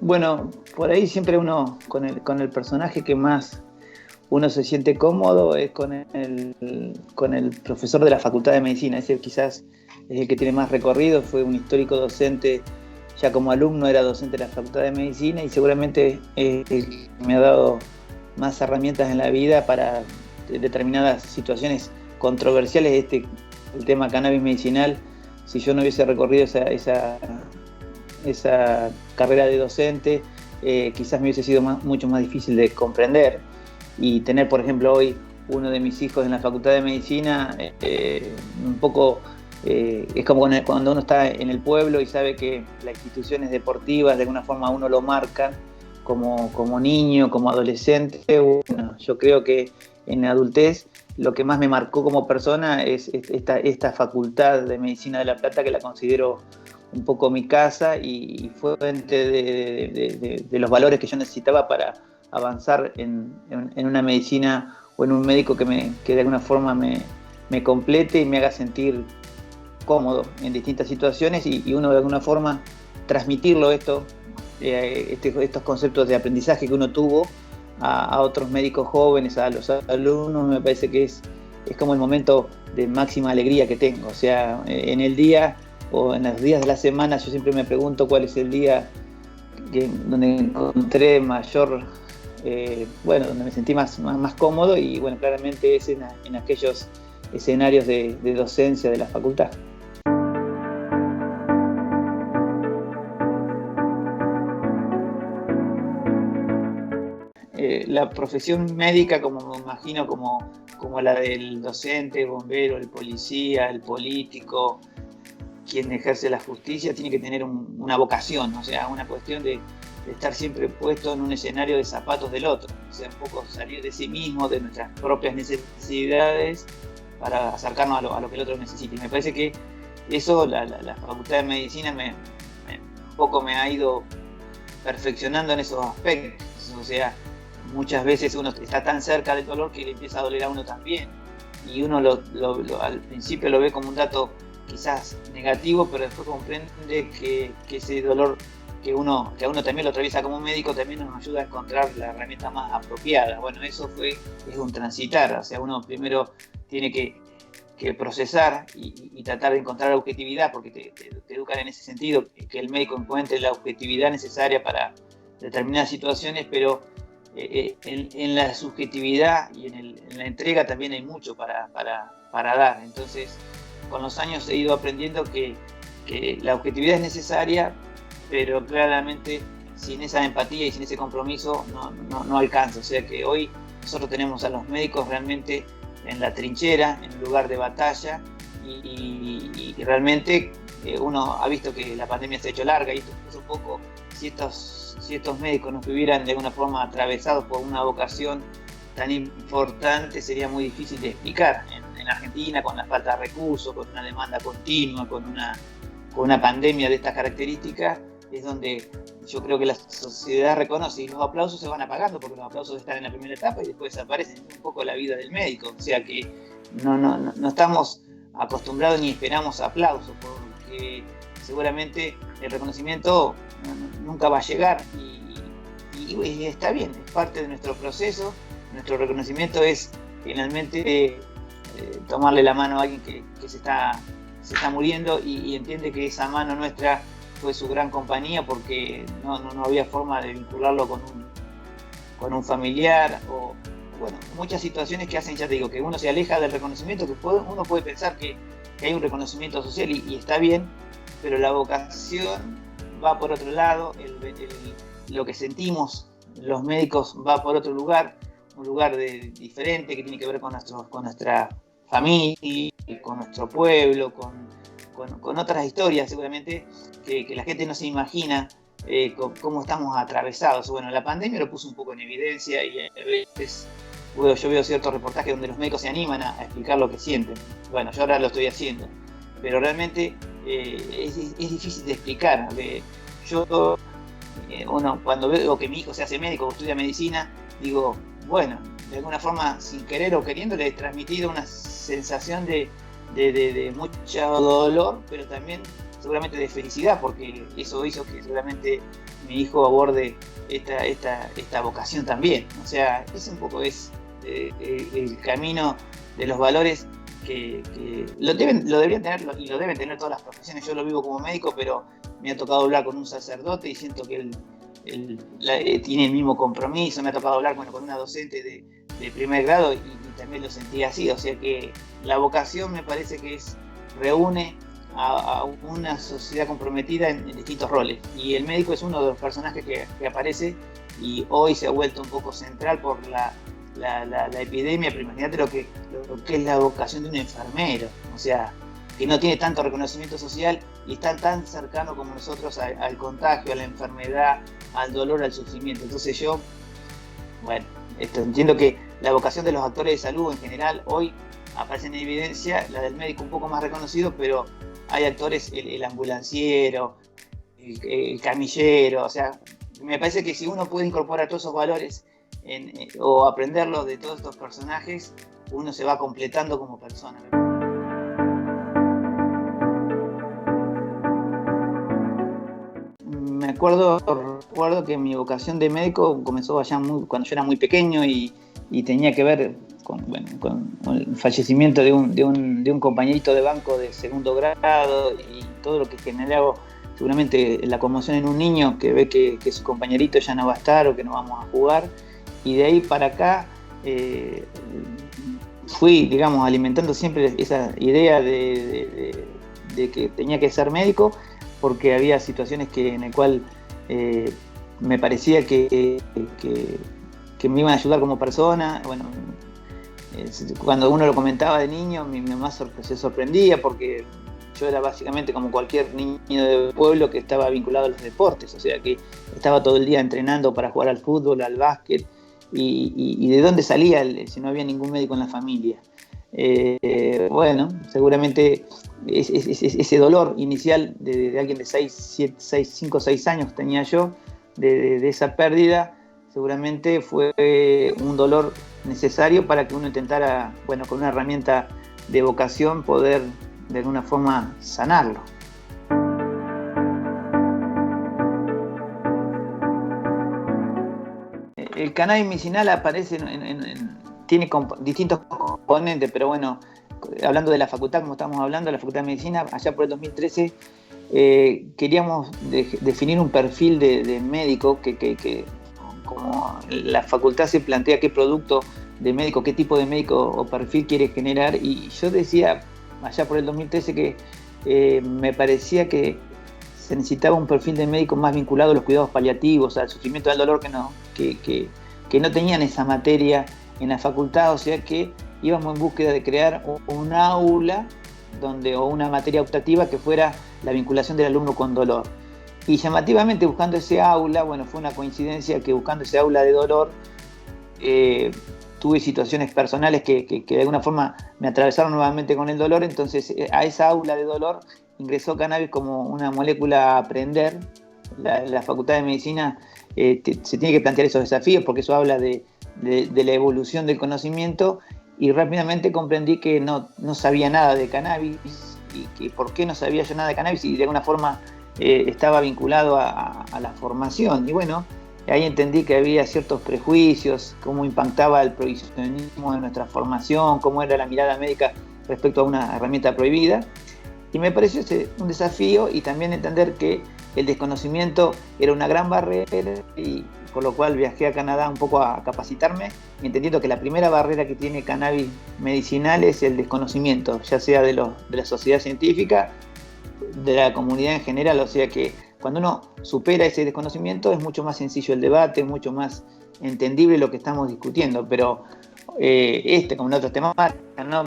Bueno, por ahí siempre uno, con el personaje que más uno se siente cómodo es con el profesor de la Facultad de Medicina. Ese quizás es el que tiene más recorrido, fue un histórico docente, ya como alumno era docente de la Facultad de Medicina y seguramente es el que me ha dado más herramientas en la vida para determinadas situaciones controversiales. El tema cannabis medicinal, si yo no hubiese recorrido esa carrera de docente, quizás me hubiese sido mucho más difícil de comprender. Y tener, por ejemplo, hoy uno de mis hijos en la Facultad de Medicina, un poco es como cuando uno está en el pueblo y sabe que las instituciones deportivas de alguna forma uno lo marcan como niño, como adolescente. Bueno, yo creo que en la adultez lo que más me marcó como persona es esta Facultad de Medicina de La Plata, que la considero un poco mi casa y fuente de los valores que yo necesitaba para avanzar en una medicina o en un médico que de alguna forma me complete y me haga sentir cómodo en distintas situaciones y uno de alguna forma transmitirlo estos conceptos de aprendizaje que uno tuvo a otros médicos jóvenes, a los alumnos. Me parece que es como el momento de máxima alegría que tengo. O sea, en el día o en los días de la semana yo siempre me pregunto cuál es el día donde encontré mayor, donde me sentí más cómodo, y bueno, claramente es en aquellos escenarios de docencia de la facultad. La profesión médica, como me imagino, como la del docente, el bombero, el policía, el político, quien ejerce la justicia, tiene que tener una vocación, o sea, una cuestión de estar siempre puesto en un escenario de zapatos del otro, o sea, un poco salir de sí mismo, de nuestras propias necesidades, para acercarnos a lo que el otro necesita. Y me parece que eso, la Facultad de Medicina un poco me ha ido perfeccionando en esos aspectos. O sea, muchas veces uno está tan cerca del dolor que le empieza a doler a uno también, y uno al principio lo ve como un dato quizás negativo, pero después comprende que ese dolor que a uno también lo atraviesa como médico también nos ayuda a encontrar la herramienta más apropiada. Bueno, eso es un transitar, o sea, uno primero tiene que procesar y tratar de encontrar la objetividad, porque te educan en ese sentido, que el médico encuentre la objetividad necesaria para determinadas situaciones, pero en la subjetividad y en la entrega también hay mucho para dar. Entonces, con los años he ido aprendiendo que la objetividad es necesaria, pero claramente sin esa empatía y sin ese compromiso no alcanza. O sea que hoy nosotros tenemos a los médicos realmente en la trinchera, en el lugar de batalla, y realmente uno ha visto que la pandemia se ha hecho larga, y esto es un poco, si estos médicos no estuvieran de alguna forma atravesados por una vocación tan importante, sería muy difícil de explicar. En Argentina, con la falta de recursos, con una demanda continua, con una pandemia de estas características, es donde yo creo que la sociedad reconoce, y los aplausos se van apagando, porque los aplausos están en la primera etapa y después desaparecen un poco la vida del médico. O sea que no estamos acostumbrados ni esperamos aplausos, porque seguramente el reconocimiento nunca va a llegar, y está bien, es parte de nuestro proceso. Nuestro reconocimiento es finalmente tomarle la mano a alguien que se está muriendo, y entiende que esa mano nuestra fue su gran compañía, porque no había forma de vincularlo con un familiar, o bueno, muchas situaciones que hacen, ya te digo, que uno se aleja del reconocimiento, que uno puede pensar que hay un reconocimiento social y está bien, pero la vocación va por otro lado, lo que sentimos los médicos va por otro lugar, un lugar diferente, que tiene que ver con nuestra familia, con nuestro pueblo, con otras historias seguramente que la gente no se imagina cómo estamos atravesados. Bueno, la pandemia lo puso un poco en evidencia, y a veces yo veo ciertos reportajes donde los médicos se animan a explicar lo que sienten. Bueno, yo ahora lo estoy haciendo, pero realmente es difícil de explicar. Cuando veo que mi hijo se hace médico o estudia medicina, digo, bueno, de alguna forma, sin querer o queriendo, le he transmitido una sensación de mucho dolor, pero también seguramente de felicidad, porque eso hizo que seguramente mi hijo aborde esta vocación también. O sea, ese un poco es el camino de los valores que lo deberían tener y lo deben tener todas las profesiones. Yo lo vivo como médico, pero me ha tocado hablar con un sacerdote y siento que él tiene el mismo compromiso. Me ha tocado hablar con una docente de primer grado y también lo sentí así. O sea que la vocación me parece que reúne a una sociedad comprometida en distintos roles. Y el médico es uno de los personajes que aparece y hoy se ha vuelto un poco central por la epidemia, pero imagínate lo que es la vocación de un enfermero, o sea, que no tiene tanto reconocimiento social y está tan cercano como nosotros al contagio, a la enfermedad, al dolor, al sufrimiento. Entonces yo, bueno, entiendo que la vocación de los actores de salud en general hoy aparece en evidencia, la del médico un poco más reconocido, pero hay actores, el ambulanciero, el camillero, o sea, me parece que si uno puede incorporar todos esos valores o aprenderlo de todos estos personajes, uno se va completando como persona. Recuerdo que mi vocación de médico comenzó allá cuando yo era muy pequeño y tenía que ver con el fallecimiento de un compañerito de banco de segundo grado y todo lo que generaba seguramente la conmoción en un niño que ve que su compañerito ya no va a estar o que no vamos a jugar. Y de ahí para acá fui, digamos, alimentando siempre esa idea de que tenía que ser médico, porque había situaciones en las cuales me parecía que me iban a ayudar como persona. Bueno, cuando uno lo comentaba de niño, mi mamá se sorprendía porque yo era básicamente como cualquier niño de pueblo que estaba vinculado a los deportes, o sea que estaba todo el día entrenando para jugar al fútbol, al básquet. Y de dónde salía si no había ningún médico en la familia. Bueno, seguramente ese dolor inicial de alguien de 5 o 6 años tenía yo, de esa pérdida, seguramente fue un dolor necesario para que uno intentara, bueno, con una herramienta de vocación poder de alguna forma sanarlo. El cannabis medicinal aparece tiene distintos componentes, pero bueno, hablando de la facultad, como estamos hablando, la Facultad de Medicina, allá por el 2013, queríamos definir un perfil de médico que como la facultad se plantea qué producto de médico, qué tipo de médico o perfil quiere generar, y yo decía allá por el 2013 que me parecía que se necesitaba un perfil de médico más vinculado a los cuidados paliativos, al sufrimiento, al dolor, que no tenían esa materia en la facultad, o sea que íbamos en búsqueda de crear un aula o una materia optativa que fuera la vinculación del alumno con dolor. Y llamativamente buscando ese aula, bueno, fue una coincidencia que buscando ese aula de dolor tuve situaciones personales que de alguna forma me atravesaron nuevamente con el dolor, entonces a esa aula de dolor ingresó cannabis como una molécula a aprender. La Facultad de Medicina se tiene que plantear esos desafíos porque eso habla de la evolución del conocimiento, y rápidamente comprendí que no sabía nada de cannabis y que por qué no sabía yo nada de cannabis y de alguna forma estaba vinculado a la formación. Y bueno, ahí entendí que había ciertos prejuicios, cómo impactaba el prohibicionismo de nuestra formación, cómo era la mirada médica respecto a una herramienta prohibida. Y me pareció un desafío, y también entender que el desconocimiento era una gran barrera, y por lo cual viajé a Canadá un poco a capacitarme, entendiendo que la primera barrera que tiene cannabis medicinal es el desconocimiento, ya sea de la sociedad científica, de la comunidad en general. O sea que cuando uno supera ese desconocimiento es mucho más sencillo el debate, mucho más entendible lo que estamos discutiendo. Pero como en otros temáticas, ¿no?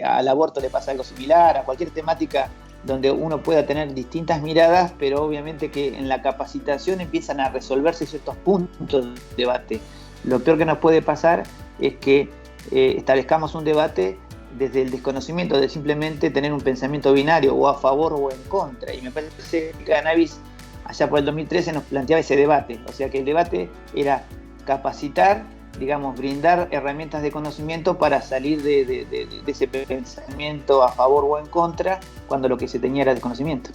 Al aborto le pasa algo similar, a cualquier temática donde uno pueda tener distintas miradas, pero obviamente que en la capacitación empiezan a resolverse ciertos puntos de debate. Lo peor que nos puede pasar es que establezcamos un debate desde el desconocimiento, de simplemente tener un pensamiento binario, o a favor o en contra. Y me parece que Cannabis, allá por el 2013, nos planteaba ese debate. O sea que el debate era capacitar digamos, brindar herramientas de conocimiento para salir de ese pensamiento a favor o en contra, cuando lo que se tenía era desconocimiento.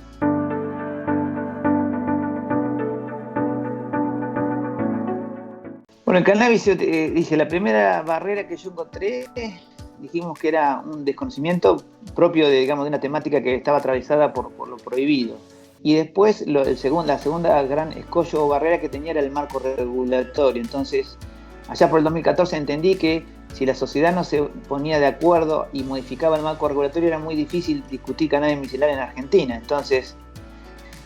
Bueno, el cannabis, dije, la primera barrera que yo encontré, dijimos que era un desconocimiento propio de, digamos, de una temática que estaba atravesada por lo prohibido. Y después la segunda gran escollo o barrera que tenía era el marco regulatorio. Entonces, allá por el 2014 entendí que si la sociedad no se ponía de acuerdo y modificaba el marco regulatorio, era muy difícil discutir cannabis medicinal en Argentina. Entonces,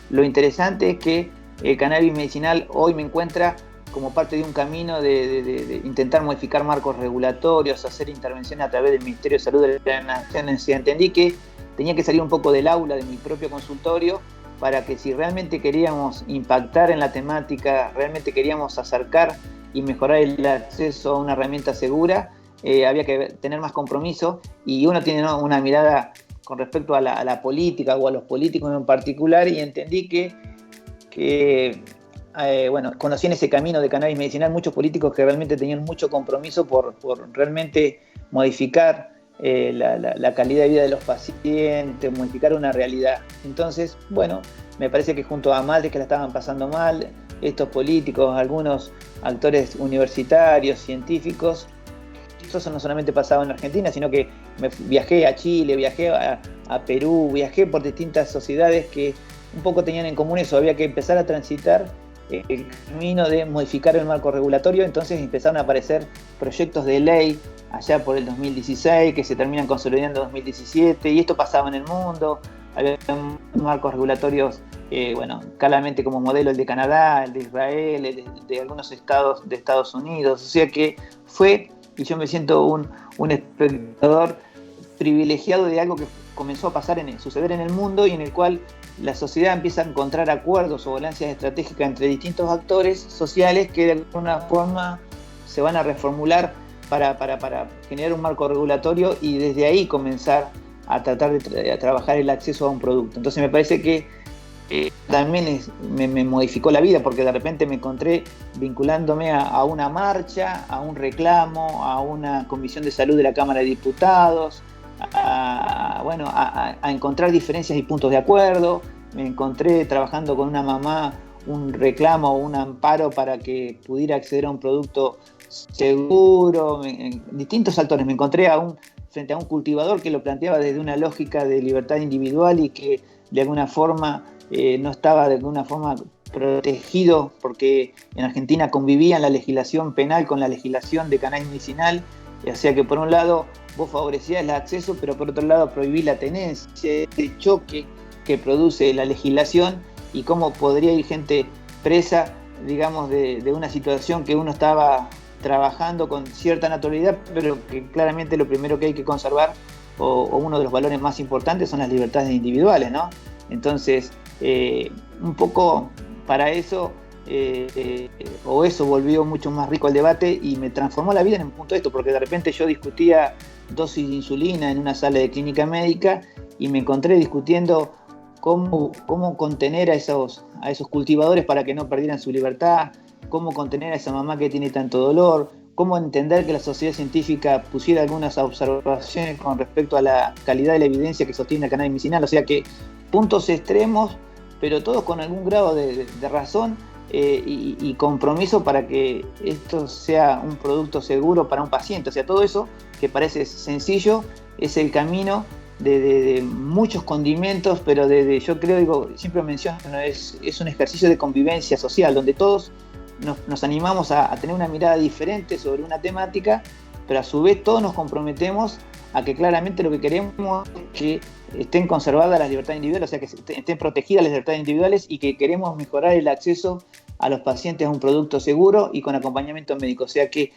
lo interesante es que el cannabis medicinal hoy me encuentra como parte de un camino de intentar modificar marcos regulatorios, hacer intervenciones a través del Ministerio de Salud de la Nación. Entendí que tenía que salir un poco del aula de mi propio consultorio para que si realmente queríamos impactar en la temática, realmente queríamos acercar y mejorar el acceso a una herramienta segura, había que tener más compromiso, y uno tiene, ¿no?, una mirada con respecto a la política o a los políticos en particular, y entendí que bueno, conocí en ese camino de cannabis medicinal muchos políticos que realmente tenían mucho compromiso por realmente modificar la calidad de vida de los pacientes, modificar una realidad. Entonces, bueno, me parece que junto a madres que la estaban pasando mal, estos políticos, algunos actores universitarios, científicos, eso no solamente pasaba en Argentina, sino que viajé a Chile, viajé a Perú, viajé por distintas sociedades que un poco tenían en común eso. Había que empezar a transitar el camino de modificar el marco regulatorio. Entonces empezaron a aparecer proyectos de ley allá por el 2016 que se terminan consolidando en 2017, y esto pasaba en el mundo. Había marcos regulatorios, bueno, claramente como modelo el de Canadá, el de Israel, el de algunos estados de Estados Unidos. O sea que fue, y yo me siento un espectador privilegiado de algo que comenzó a suceder en el mundo, y en el cual la sociedad empieza a encontrar acuerdos o alianzas estratégicas entre distintos actores sociales que de alguna forma se van a reformular para generar un marco regulatorio, y desde ahí comenzar a tratar de trabajar el acceso a un producto. Entonces me parece que también me modificó la vida, porque de repente me encontré vinculándome a una marcha, a un reclamo, a una comisión de salud de la Cámara de Diputados, a encontrar diferencias y puntos de acuerdo. Me encontré trabajando con una mamá un reclamo o un amparo para que pudiera acceder a un producto seguro. Distintos actores. Me encontré frente a un cultivador que lo planteaba desde una lógica de libertad individual y que de alguna forma no estaba de alguna forma protegido, porque en Argentina convivían la legislación penal con la legislación de cannabis medicinal. O sea que por un lado vos favorecías el acceso, pero por otro lado prohibís la tenencia, el choque que produce la legislación, y cómo podría ir gente presa, digamos, de una situación que uno estaba trabajando con cierta naturalidad, pero que claramente lo primero que hay que conservar, o uno de los valores más importantes, son las libertades individuales, ¿no? Entonces, un poco para eso, o eso volvió mucho más rico el debate y me transformó la vida en un punto de esto, porque de repente yo discutía dosis de insulina en una sala de clínica médica y me encontré discutiendo cómo contener a esos cultivadores para que no perdieran su libertad, cómo contener a esa mamá que tiene tanto dolor, cómo entender que la sociedad científica pusiera algunas observaciones con respecto a la calidad de la evidencia que sostiene el cannabis medicinal. O sea que puntos extremos, pero todos con algún grado de razón y compromiso para que esto sea un producto seguro para un paciente. O sea, todo eso que parece sencillo es el camino de muchos condimentos, pero yo creo, siempre menciono, es un ejercicio de convivencia social, donde todos nos animamos a tener una mirada diferente sobre una temática, pero a su vez todos nos comprometemos a que claramente lo que queremos es que estén conservadas las libertades individuales, o sea, que estén protegidas las libertades individuales, y que queremos mejorar el acceso a los pacientes a un producto seguro y con acompañamiento médico. O sea que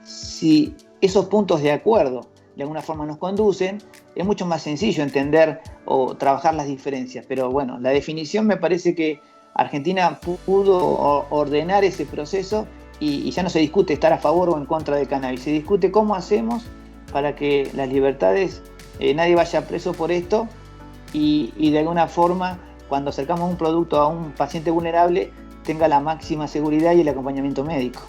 si esos puntos de acuerdo de alguna forma nos conducen, es mucho más sencillo entender o trabajar las diferencias. Pero bueno, la definición, me parece que Argentina pudo ordenar ese proceso, y ya no se discute estar a favor o en contra del cannabis, se discute cómo hacemos para que las libertades, nadie vaya preso por esto, y de alguna forma, cuando acercamos un producto a un paciente vulnerable, tenga la máxima seguridad y el acompañamiento médico.